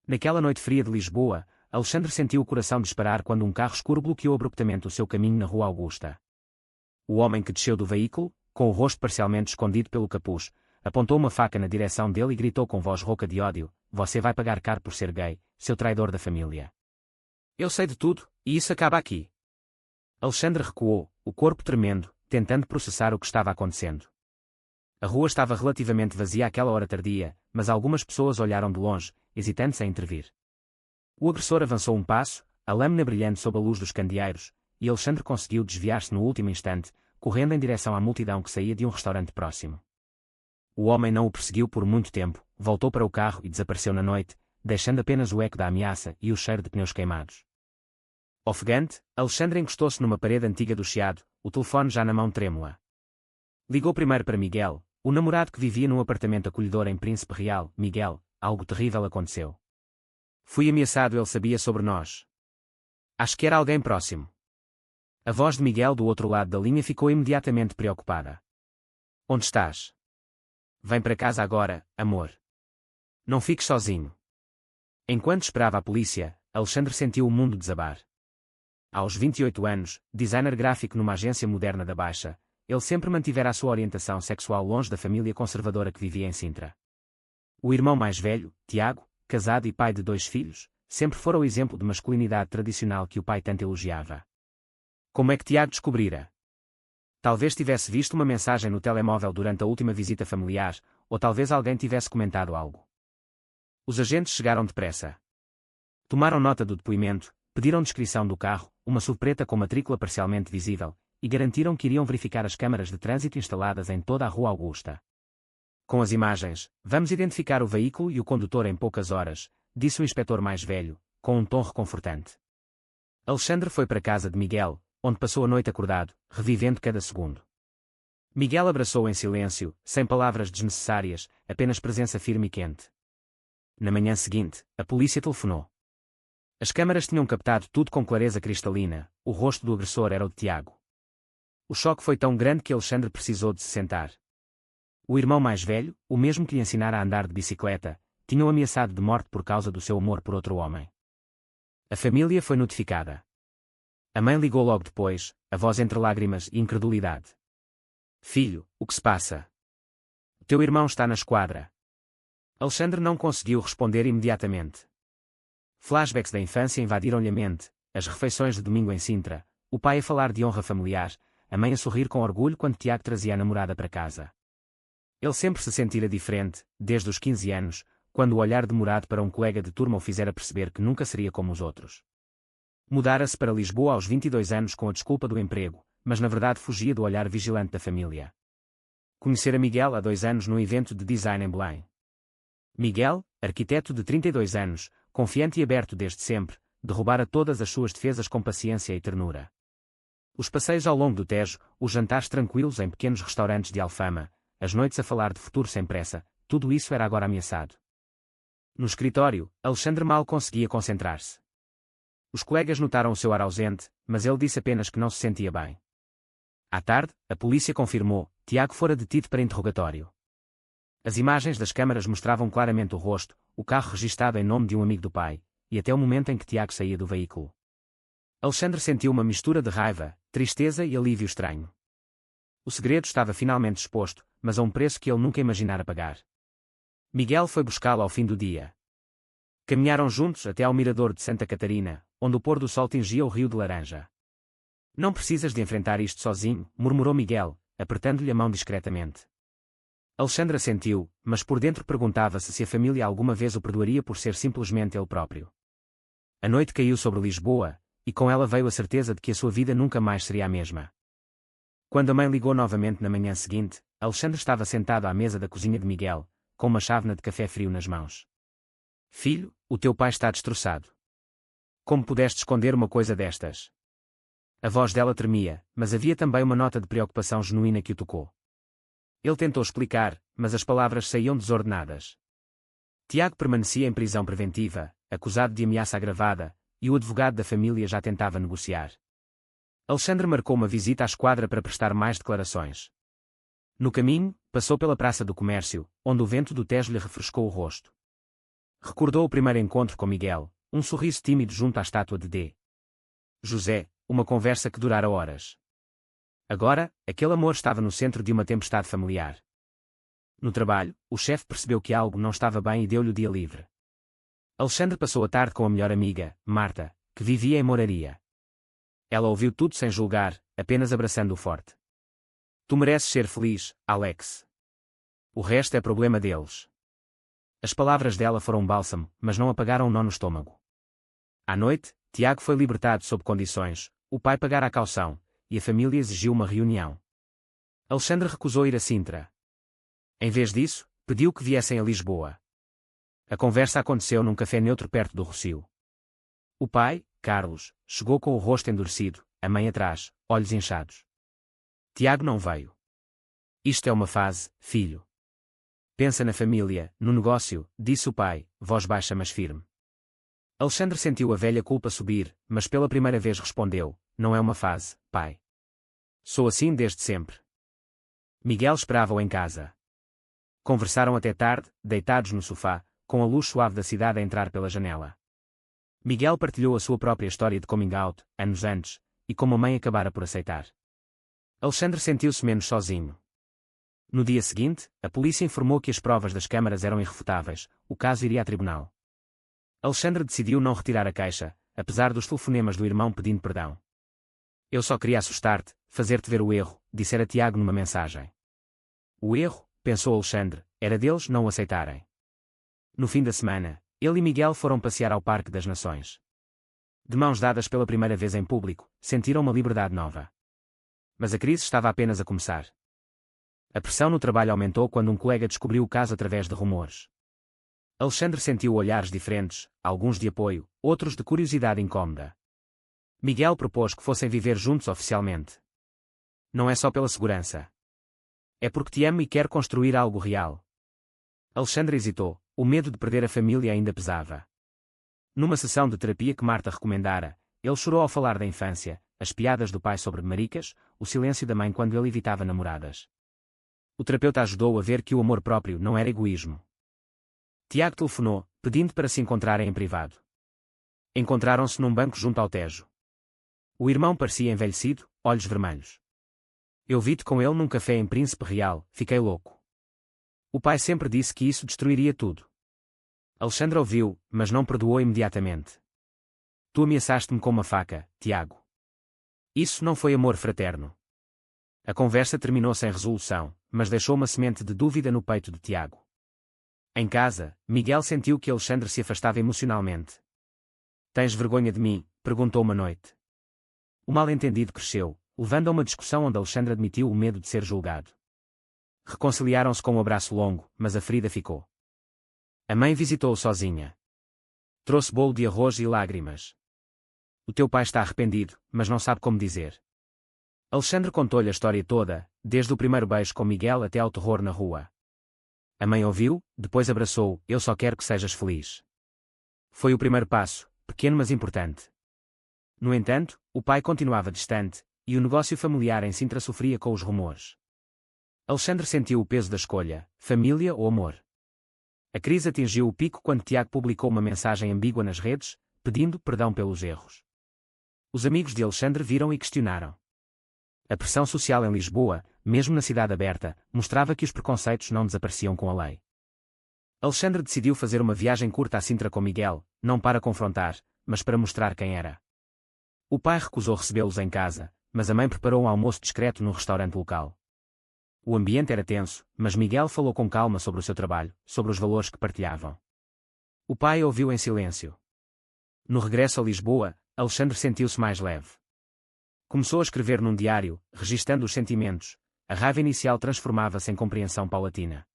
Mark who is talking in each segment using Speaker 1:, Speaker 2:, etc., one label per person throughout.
Speaker 1: Naquela noite fria de Lisboa, Alexandre sentiu o coração disparar quando um carro escuro bloqueou abruptamente o seu caminho na Rua Augusta. O homem que desceu do veículo, com o rosto parcialmente escondido pelo capuz, apontou uma faca na direção dele e gritou com voz rouca de ódio: "Você vai pagar caro por ser gay, seu traidor da família." "Eu sei de tudo, e isso acaba aqui." Alexandre recuou, o corpo tremendo, tentando processar o que estava acontecendo. A rua estava relativamente vazia àquela hora tardia, mas algumas pessoas olharam de longe, hesitantes em intervir. O agressor avançou um passo, a lâmina brilhando sob a luz dos candeeiros, e Alexandre conseguiu desviar-se no último instante, correndo em direção à multidão que saía de um restaurante próximo. O homem não o perseguiu por muito tempo, voltou para o carro e desapareceu na noite, deixando apenas o eco da ameaça e o cheiro de pneus queimados. Ofegante, Alexandre encostou-se numa parede antiga do chiado, o telefone já na mão trêmula. Ligou primeiro para Miguel, o namorado que vivia num apartamento acolhedor em Príncipe Real. "Miguel, algo terrível aconteceu. Fui ameaçado, ele sabia sobre nós. Acho que era alguém próximo." A voz de Miguel do outro lado da linha ficou imediatamente preocupada. "Onde estás? Vem para casa agora, amor. Não fiques sozinho." Enquanto esperava a polícia, Alexandre sentiu o mundo desabar. Aos 28 anos, designer gráfico numa agência moderna da Baixa, ele sempre mantivera a sua orientação sexual longe da família conservadora que vivia em Sintra. O irmão mais velho, Tiago, casado e pai de 2 filhos, sempre fora o exemplo de masculinidade tradicional que o pai tanto elogiava. Como é que Tiago descobrira? Talvez tivesse visto uma mensagem no telemóvel durante a última visita familiar, ou talvez alguém tivesse comentado algo. Os agentes chegaram depressa. Tomaram nota do depoimento, pediram descrição do carro, uma SUV preta com matrícula parcialmente visível, e garantiram que iriam verificar as câmaras de trânsito instaladas em toda a Rua Augusta. "Com as imagens, vamos identificar o veículo e o condutor em poucas horas", disse o inspetor mais velho, com um tom reconfortante. Alexandre foi para a casa de Miguel, onde passou a noite acordado, revivendo cada segundo. Miguel abraçou-o em silêncio, sem palavras desnecessárias, apenas presença firme e quente. Na manhã seguinte, a polícia telefonou. As câmaras tinham captado tudo com clareza cristalina, o rosto do agressor era o de Tiago. O choque foi tão grande que Alexandre precisou de se sentar. O irmão mais velho, o mesmo que lhe ensinara a andar de bicicleta, tinha-o ameaçado de morte por causa do seu amor por outro homem. A família foi notificada. A mãe ligou logo depois, a voz entre lágrimas e incredulidade. "Filho, o que se passa? O teu irmão está na esquadra." Alexandre não conseguiu responder imediatamente. Flashbacks da infância invadiram-lhe a mente, as refeições de domingo em Sintra, o pai a falar de honra familiar, a mãe a sorrir com orgulho quando Tiago trazia a namorada para casa. Ele sempre se sentira diferente, desde os 15 anos, quando o olhar demorado para um colega de turma o fizera perceber que nunca seria como os outros. Mudara-se para Lisboa aos 22 anos com a desculpa do emprego, mas na verdade fugia do olhar vigilante da família. Conhecera Miguel há 2 anos num evento de design em Belém. Miguel, arquiteto de 32 anos, confiante e aberto desde sempre, derrubara todas as suas defesas com paciência e ternura. Os passeios ao longo do Tejo, os jantares tranquilos em pequenos restaurantes de Alfama, as noites a falar de futuro sem pressa, tudo isso era agora ameaçado. No escritório, Alexandre mal conseguia concentrar-se. Os colegas notaram o seu ar ausente, mas ele disse apenas que não se sentia bem. À tarde, a polícia confirmou: Tiago fora detido para interrogatório. As imagens das câmaras mostravam claramente o rosto, o carro registado em nome de um amigo do pai, e até o momento em que Tiago saía do veículo. Alexandre sentiu uma mistura de raiva, tristeza e alívio estranho. O segredo estava finalmente exposto, mas a um preço que ele nunca imaginara pagar. Miguel foi buscá-lo ao fim do dia. Caminharam juntos até ao mirador de Santa Catarina, onde o pôr do sol tingia o rio de laranja. "Não precisas de enfrentar isto sozinho", murmurou Miguel, apertando-lhe a mão discretamente. Alexandre assentiu, mas por dentro perguntava-se se a família alguma vez o perdoaria por ser simplesmente ele próprio. A noite caiu sobre Lisboa, e com ela veio a certeza de que a sua vida nunca mais seria a mesma. Quando a mãe ligou novamente na manhã seguinte, Alexandre estava sentado à mesa da cozinha de Miguel, com uma chávena de café frio nas mãos. "Filho, o teu pai está destroçado. Como pudeste esconder uma coisa destas?" A voz dela tremia, mas havia também uma nota de preocupação genuína que o tocou. Ele tentou explicar, mas as palavras saíam desordenadas. Tiago permanecia em prisão preventiva, acusado de ameaça agravada, e o advogado da família já tentava negociar. Alexandre marcou uma visita à esquadra para prestar mais declarações. No caminho, passou pela Praça do Comércio, onde o vento do Tejo lhe refrescou o rosto. Recordou o primeiro encontro com Miguel, um sorriso tímido junto à estátua de D. José, uma conversa que durara horas. Agora, aquele amor estava no centro de uma tempestade familiar. No trabalho, o chefe percebeu que algo não estava bem e deu-lhe o dia livre. Alexandre passou a tarde com a melhor amiga, Marta, que vivia em Moraria. Ela ouviu tudo sem julgar, apenas abraçando-o forte. Tu mereces ser feliz, Alex. O resto é problema deles. As palavras dela foram um bálsamo, mas não apagaram o nó no estômago. À noite, Tiago foi libertado sob condições, o pai pagara a caução, e a família exigiu uma reunião. Alexandre recusou ir a Sintra. Em vez disso, pediu que viessem a Lisboa. A conversa aconteceu num café neutro perto do Rossio. O pai, Carlos, chegou com o rosto endurecido, a mãe atrás, olhos inchados. Tiago não veio. Isto é uma fase, filho. Pensa na família, no negócio, disse o pai, voz baixa mas firme. Alexandre sentiu a velha culpa subir, mas pela primeira vez respondeu, não é uma fase, pai. Sou assim desde sempre. Miguel esperava-o em casa. Conversaram até tarde, deitados no sofá, com a luz suave da cidade a entrar pela janela. Miguel partilhou a sua própria história de coming out, anos antes, e como a mãe acabara por aceitar. Alexandre sentiu-se menos sozinho. No dia seguinte, a polícia informou que as provas das câmaras eram irrefutáveis, o caso iria a tribunal. Alexandre decidiu não retirar a queixa, apesar dos telefonemas do irmão pedindo perdão. Eu só queria assustar-te, fazer-te ver o erro, dissera Tiago numa mensagem. O erro, pensou Alexandre, era deles não o aceitarem. No fim da semana, ele e Miguel foram passear ao Parque das Nações. De mãos dadas pela primeira vez em público, sentiram uma liberdade nova. Mas a crise estava apenas a começar. A pressão no trabalho aumentou quando um colega descobriu o caso através de rumores. Alexandre sentiu olhares diferentes, alguns de apoio, outros de curiosidade incômoda. Miguel propôs que fossem viver juntos oficialmente. Não é só pela segurança. É porque te amo e quero construir algo real. Alexandre hesitou, o medo de perder a família ainda pesava. Numa sessão de terapia que Marta recomendara, ele chorou ao falar da infância, as piadas do pai sobre maricas, o silêncio da mãe quando ele evitava namoradas. O terapeuta ajudou a ver que o amor próprio não era egoísmo. Tiago telefonou, pedindo para se encontrarem em privado. Encontraram-se num banco junto ao Tejo. O irmão parecia envelhecido, olhos vermelhos. Eu vi-te com ele num café em Príncipe Real, fiquei louco. O pai sempre disse que isso destruiria tudo. Alexandre ouviu, mas não perdoou imediatamente. Tu ameaçaste-me com uma faca, Tiago. Isso não foi amor fraterno. A conversa terminou sem resolução, mas deixou uma semente de dúvida no peito de Tiago. Em casa, Miguel sentiu que Alexandre se afastava emocionalmente. Tens vergonha de mim? Perguntou uma noite. O mal-entendido cresceu, levando a uma discussão onde Alexandre admitiu o medo de ser julgado. Reconciliaram-se com um abraço longo, mas a ferida ficou. A mãe visitou-o sozinha. Trouxe bolo de arroz e lágrimas. O teu pai está arrependido, mas não sabe como dizer. Alexandre contou-lhe a história toda, desde o primeiro beijo com Miguel até ao terror na rua. A mãe ouviu, depois abraçou-o, eu só quero que sejas feliz. Foi o primeiro passo, pequeno mas importante. No entanto, o pai continuava distante, e o negócio familiar em Sintra sofria com os rumores. Alexandre sentiu o peso da escolha, família ou amor. A crise atingiu o pico quando Tiago publicou uma mensagem ambígua nas redes, pedindo perdão pelos erros. Os amigos de Alexandre viram e questionaram. A pressão social em Lisboa, mesmo na cidade aberta, mostrava que os preconceitos não desapareciam com a lei. Alexandre decidiu fazer uma viagem curta a Sintra com Miguel, não para confrontar, mas para mostrar quem era. O pai recusou recebê-los em casa, mas a mãe preparou um almoço discreto num restaurante local. O ambiente era tenso, mas Miguel falou com calma sobre o seu trabalho, sobre os valores que partilhavam. O pai ouviu em silêncio. No regresso a Lisboa, Alexandre sentiu-se mais leve. Começou a escrever num diário, registando os sentimentos. A raiva inicial transformava-se em compreensão paulatina.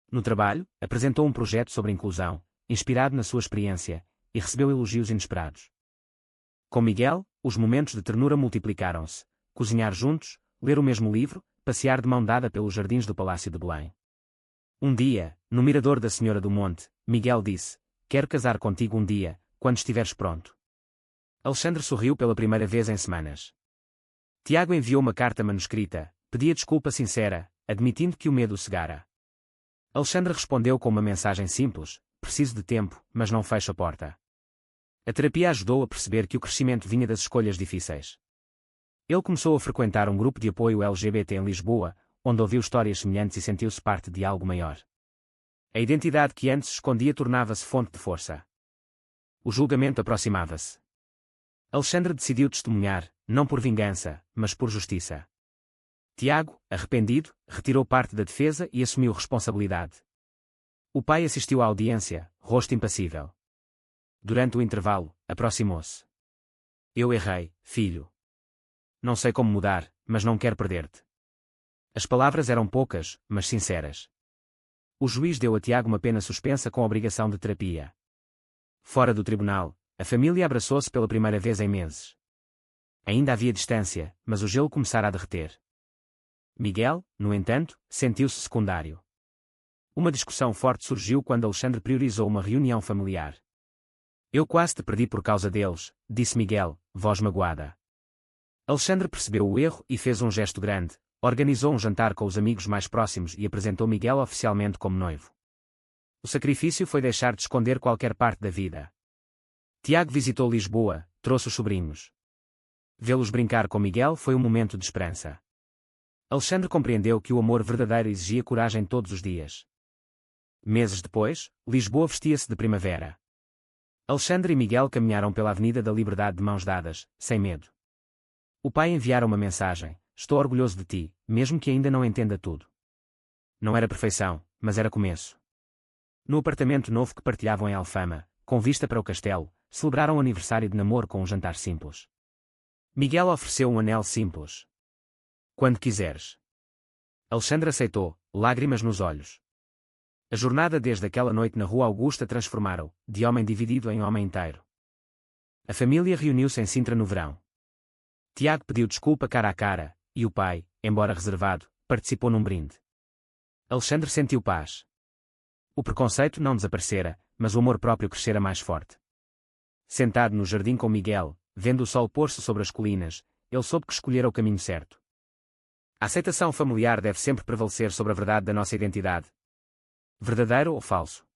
Speaker 1: No trabalho, apresentou um projeto sobre inclusão, inspirado na sua experiência, e recebeu elogios inesperados. Com Miguel, os momentos de ternura multiplicaram-se. Cozinhar juntos, ler o mesmo livro, passear de mão dada pelos jardins do Palácio de Belém. Um dia, no mirador da Senhora do Monte, Miguel disse, quero casar contigo um dia, quando estiveres pronto. Alexandre sorriu pela primeira vez em semanas. Tiago enviou uma carta manuscrita, pedia desculpa sincera, admitindo que o medo o cegara. Alexandre respondeu com uma mensagem simples, preciso de tempo, mas não fecho a porta. A terapia ajudou a perceber que o crescimento vinha das escolhas difíceis. Ele começou a frequentar um grupo de apoio LGBT em Lisboa, onde ouviu histórias semelhantes e sentiu-se parte de algo maior. A identidade que antes escondia tornava-se fonte de força. O julgamento aproximava-se. Alexandre decidiu testemunhar, não por vingança, mas por justiça. Tiago, arrependido, retirou parte da defesa e assumiu responsabilidade. O pai assistiu à audiência, rosto impassível. Durante o intervalo, aproximou-se. Eu errei, filho. Não sei como mudar, mas não quero perder-te. As palavras eram poucas, mas sinceras. O juiz deu a Tiago uma pena suspensa com obrigação de terapia. Fora do tribunal, a família abraçou-se pela primeira vez em meses. Ainda havia distância, mas o gelo começara a derreter. Miguel, no entanto, sentiu-se secundário. Uma discussão forte surgiu quando Alexandre priorizou uma reunião familiar. Eu quase te perdi por causa deles, disse Miguel, voz magoada. Alexandre percebeu o erro e fez um gesto grande, organizou um jantar com os amigos mais próximos e apresentou Miguel oficialmente como noivo. O sacrifício foi deixar de esconder qualquer parte da vida. Tiago visitou Lisboa, trouxe os sobrinhos. Vê-los brincar com Miguel foi um momento de esperança. Alexandre compreendeu que o amor verdadeiro exigia coragem todos os dias. Meses depois, Lisboa vestia-se de primavera. Alexandre e Miguel caminharam pela Avenida da Liberdade de mãos dadas, sem medo. O pai enviara uma mensagem: estou orgulhoso de ti, mesmo que ainda não entenda tudo. Não era perfeição, mas era começo. No apartamento novo que partilhavam em Alfama, com vista para o castelo, celebraram o aniversário de namoro com um jantar simples. Miguel ofereceu um anel simples. Quando quiseres. Alexandre aceitou, lágrimas nos olhos. A jornada desde aquela noite na Rua Augusta transformara-o, de homem dividido em homem inteiro. A família reuniu-se em Sintra no verão. Tiago pediu desculpa cara a cara, e o pai, embora reservado, participou num brinde. Alexandre sentiu paz. O preconceito não desaparecera, mas o amor próprio crescera mais forte. Sentado no jardim com Miguel, vendo o sol pôr-se sobre as colinas, ele soube que escolhera o caminho certo. A aceitação familiar deve sempre prevalecer sobre a verdade da nossa identidade. Verdadeiro ou falso?